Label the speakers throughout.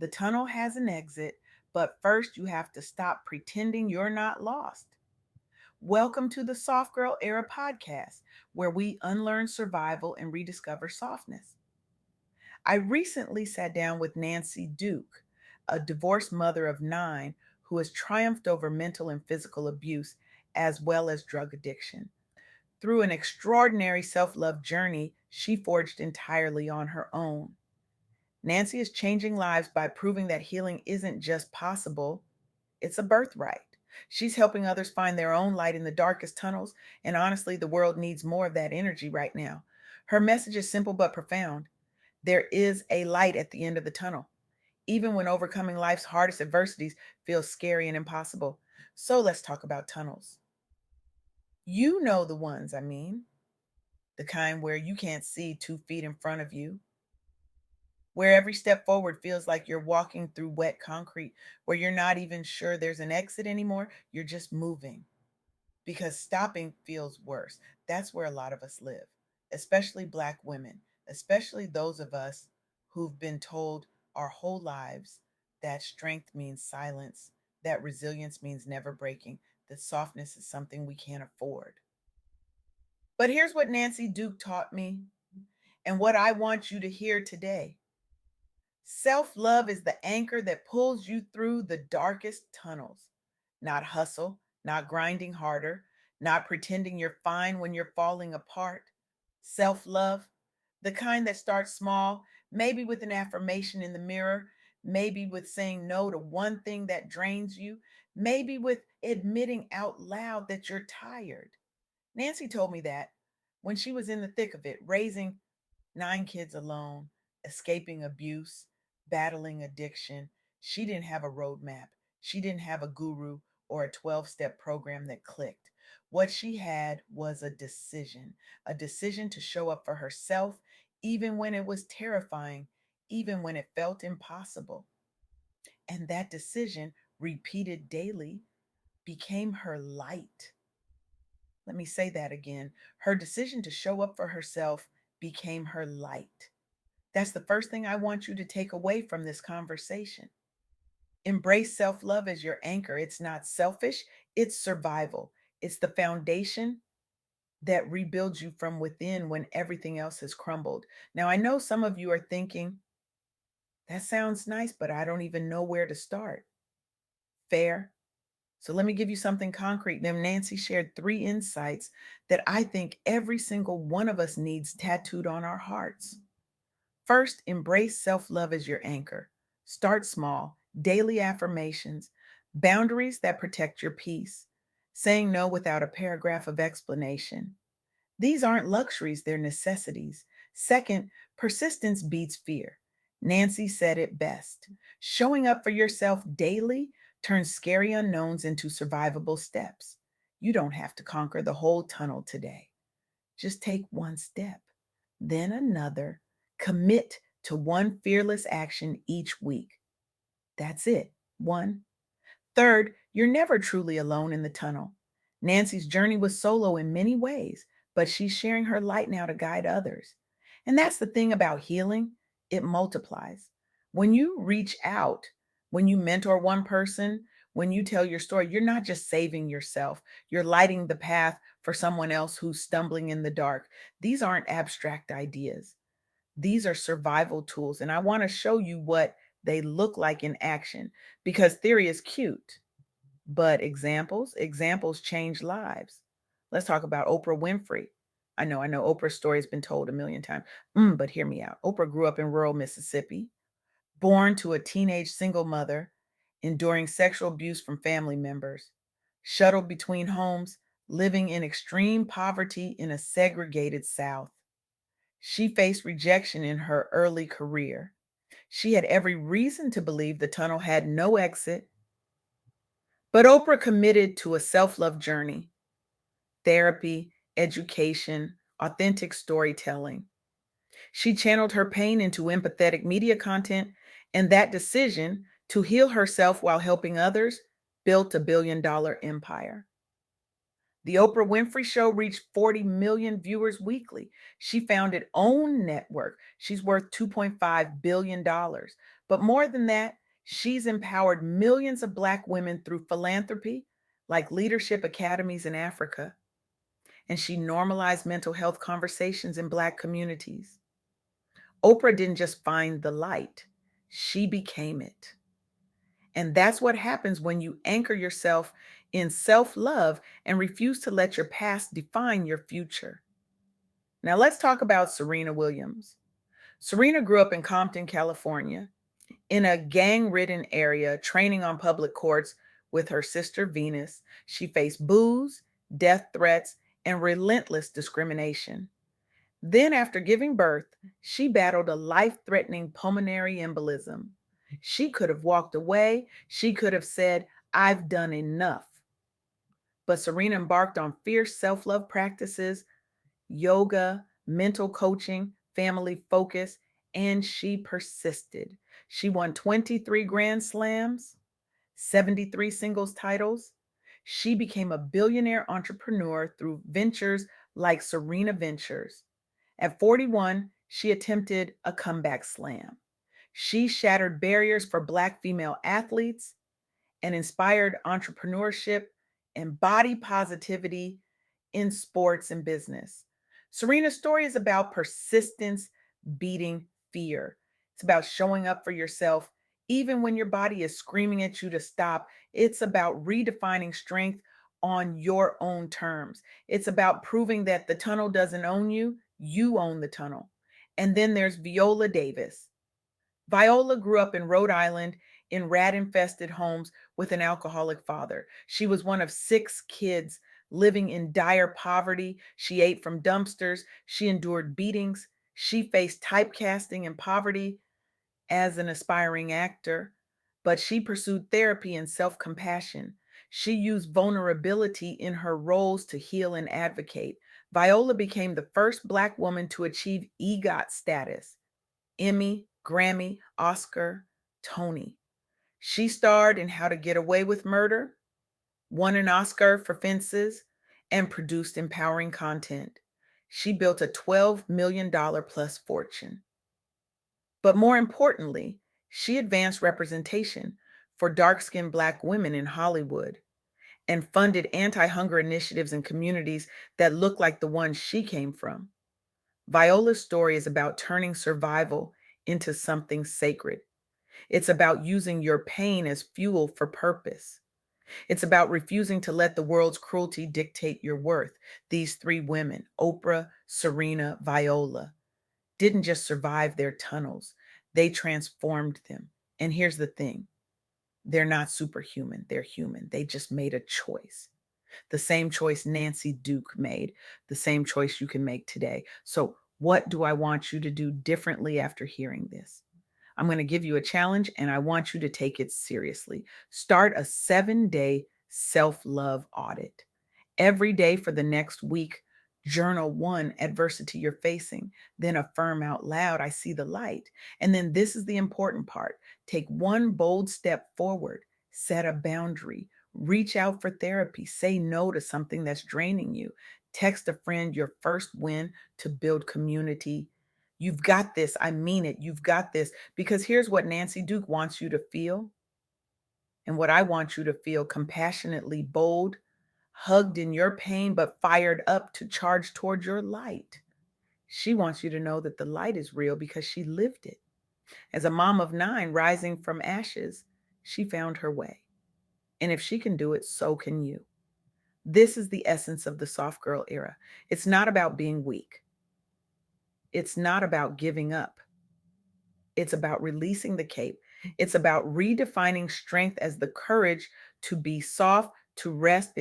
Speaker 1: The tunnel has an exit, but first you have to stop pretending you're not lost. Welcome to the Soft Girl Era podcast, where we unlearn survival and rediscover softness. I recently sat down with Nancy Duke, a divorced mother of nine who has triumphed over mental and physical abuse as well as drug addiction. Through an extraordinary self love journey she forged entirely on her own. Nancy is changing lives by proving that healing isn't just possible, it's a birthright. She's helping others find their own light in the darkest tunnels, and honestly, the world needs more of that energy right now. Her message is simple but profound. There is a light at the end of the tunnel, even when overcoming life's hardest adversities feels scary and impossible. So let's talk about tunnels. You know the ones I mean, the kind where you can't see 2 feet in front of you, where every step forward feels like you're walking through wet concrete, where you're not even sure there's an exit anymore, you're just moving because stopping feels worse. That's where a lot of us live, especially Black women, especially those of us who've been told our whole lives that strength means silence, that resilience means never breaking, that softness is something we can't afford. But here's what Nancy Duke taught me and what I want you to hear today. Self love is the anchor that pulls you through the darkest tunnels. Not hustle, not grinding harder, not pretending you're fine when you're falling apart. Self love, the kind that starts small, maybe with an affirmation in the mirror, maybe with saying no to one thing that drains you, maybe with admitting out loud that you're tired. Nancy told me that when she was in the thick of it, raising 9 kids alone, escaping abuse, battling addiction. She didn't have a roadmap. She didn't have a guru or a 12-step program that clicked. What she had was a decision to show up for herself, even when it was terrifying, even when it felt impossible. And that decision, repeated daily, became her light. Let me say that again. Her decision to show up for herself became her light. That's the first thing I want you to take away from this conversation. Embrace self love as your anchor. It's not selfish, it's survival. It's the foundation that rebuilds you from within when everything else has crumbled. Now, I know some of you are thinking, that sounds nice, but I don't even know where to start. Fair. So let me give you something concrete. Then Nancy shared 3 insights that I think every single one of us needs tattooed on our hearts. First, embrace self love as your anchor. Start small, daily affirmations, boundaries that protect your peace, saying no without a paragraph of explanation. These aren't luxuries, they're necessities. Second, persistence beats fear. Nancy said it best. Showing up for yourself daily turns scary unknowns into survivable steps. You don't have to conquer the whole tunnel today. Just take one step, then another. Commit to one fearless action each week. That's it. One. Third, you're never truly alone in the tunnel. Nancy's journey was solo in many ways, but she's sharing her light now to guide others. And that's the thing about healing, it multiplies. When you reach out, when you mentor one person, when you tell your story, you're not just saving yourself, you're lighting the path for someone else who's stumbling in the dark. These aren't abstract ideas. These are survival tools, and I want to show you what they look like in action because theory is cute, but examples change lives. Let's talk about Oprah Winfrey. I know Oprah's story has been told a million times. But hear me out. Oprah grew up in rural Mississippi, born to a teenage single mother, enduring sexual abuse from family members, shuttled between homes, living in extreme poverty in a segregated South. She faced rejection in her early career. She had every reason to believe the tunnel had no exit, but Oprah committed to a self love journey, therapy, education, authentic storytelling. She channeled her pain into empathetic media content, and that decision to heal herself while helping others built a $1 billion empire. The Oprah Winfrey Show reached 40 million viewers weekly. She founded OWN Network. She's worth $2.5 billion, But more than that, she's empowered millions of Black women through philanthropy, like leadership academies in Africa, and she normalized mental health conversations in Black communities. Oprah didn't just find the light, she became it. And that's what happens when you anchor yourself in self love and refuse to let your past define your future. Now, let's talk about Serena Williams. Serena grew up in Compton, California, in a gang ridden area, training on public courts with her sister Venus. She faced booze, death threats, and relentless discrimination. Then, after giving birth, she battled a life threatening pulmonary embolism. She could have walked away. She could have said, I've done enough. But Serena embarked on fierce self love practices, yoga, mental coaching, family focus, and she persisted. She won 23 Grand Slams, 73 singles titles. She became a billionaire entrepreneur through ventures like Serena Ventures. At 41, she attempted a comeback slam. She shattered barriers for Black female athletes and inspired entrepreneurship and body positivity in sports and business. Serena's story is about persistence beating fear. It's about showing up for yourself even when your body is screaming at you to stop. It's about redefining strength on your own terms. It's about proving that the tunnel doesn't own you, you own the tunnel. And then there's Viola Davis. Viola grew up in Rhode Island in rat infested homes with an alcoholic father. She was one of six kids living in dire poverty. She ate from dumpsters. She endured beatings. She faced typecasting and poverty as an aspiring actor, but she pursued therapy and self compassion. She used vulnerability in her roles to heal and advocate. Viola became the first Black woman to achieve EGOT status: Emmy, Grammy, Oscar, Tony. She starred in How to Get Away with Murder, won an Oscar for Fences, and produced empowering content. She built a $12 million plus fortune. But more importantly, she advanced representation for dark skinned Black women in Hollywood and funded anti hunger initiatives in communities that look like the ones she came from. Viola's story is about turning survival into something sacred. It's about using your pain as fuel for purpose. It's about refusing to let the world's cruelty dictate your worth. These three women, Oprah, Serena, Viola, didn't just survive their tunnels, they transformed them. And here's the thing: they're not superhuman, they're human. They just made a choice. The same choice Nancy Duke made, the same choice you can make today. So, what do I want you to do differently after hearing this? I'm going to give you a challenge and I want you to take it seriously. Start a 7-day self love audit. Every day for the next week, journal one adversity you're facing, then affirm out loud, I see the light. And then this is the important part: take one bold step forward, set a boundary, reach out for therapy, say no to something that's draining you, text a friend your first win to build community. You've got this. I mean it. You've got this. Because here's what Nancy Duke wants you to feel, and what I want you to feel: compassionately bold, hugged in your pain, but fired up to charge toward your light. She wants you to know that the light is real because she lived it. As a mom of 9 rising from ashes, she found her way. And if she can do it, so can you. This is the essence of the soft girl era. It's not about being weak, it's not about giving up. It's about releasing the cape. It's about redefining strength as the courage to be soft, to rest,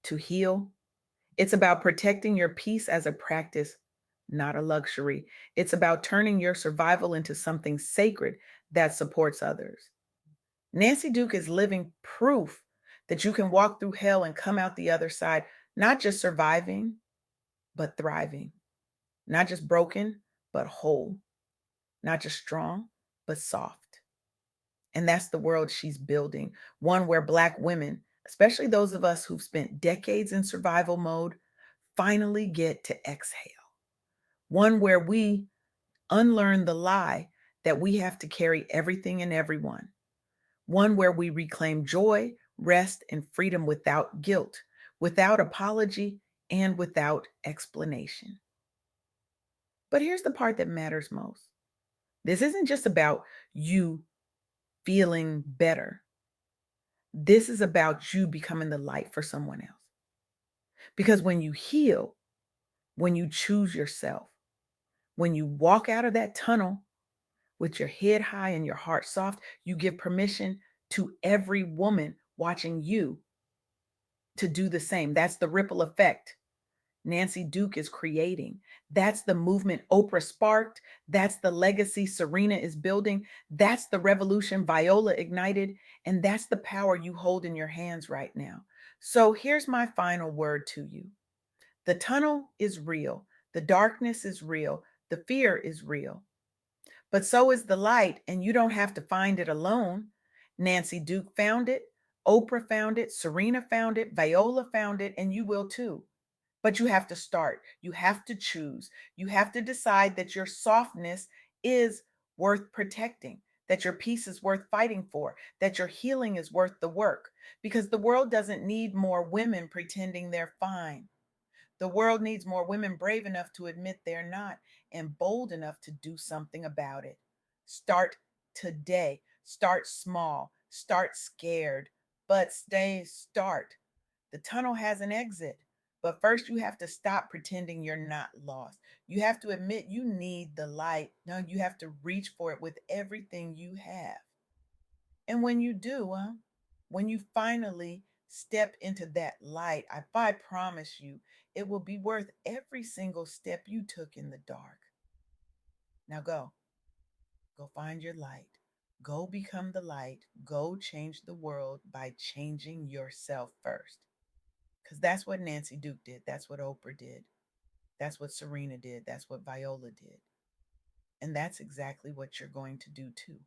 Speaker 1: to heal. It's about protecting your peace as a practice, not a luxury. It's about turning your survival into something sacred that supports others. Nancy Duke is living proof that you can walk through hell and come out the other side, not just surviving, but thriving. Not just broken, but whole. Not just strong, but soft. And that's the world she's building, one where Black women, especially those of us who've spent decades in survival mode, finally get to exhale. One where we unlearn the lie that we have to carry everything and everyone, one where we reclaim joy, rest, and freedom without guilt, without apology, and without explanation. But here's the part that matters most. This isn't just about you feeling better. This is about you becoming the light for someone else. Because when you heal, when you choose yourself, when you walk out of that tunnel with your head high and your heart soft, you give permission to every woman watching you to do the same. That's the ripple effect Nancy Duke is creating. That's the movement Oprah sparked. That's the legacy Serena is building. That's the revolution Viola ignited. And that's the power you hold in your hands right now. So here's my final word to you. The tunnel is real. The darkness is real. The fear is real. But so is the light, and you don't have to find it alone. Nancy Duke found it. Oprah found it. Serena found it. Viola found it, and you will too. But you have to start. You have to choose. You have to decide that your softness is worth protecting, that your peace is worth fighting for, that your healing is worth the work. Because the world doesn't need more women pretending they're fine. The world needs more women brave enough to admit they're not and bold enough to do something about it. Start today. Start small. Start scared, but start. The tunnel has an exit. But first, you have to stop pretending you're not lost. You have to admit you need the light. No, you have to reach for it with everything you have. And when you do, when you finally step into that light, I promise you, it will be worth every single step you took in the dark. Now go. Go find your light. Go become the light. Go change the world by changing yourself first. Because that's what Nancy Duke did. That's what Oprah did. That's what Serena did. That's what Viola did. And that's exactly what you're going to do too.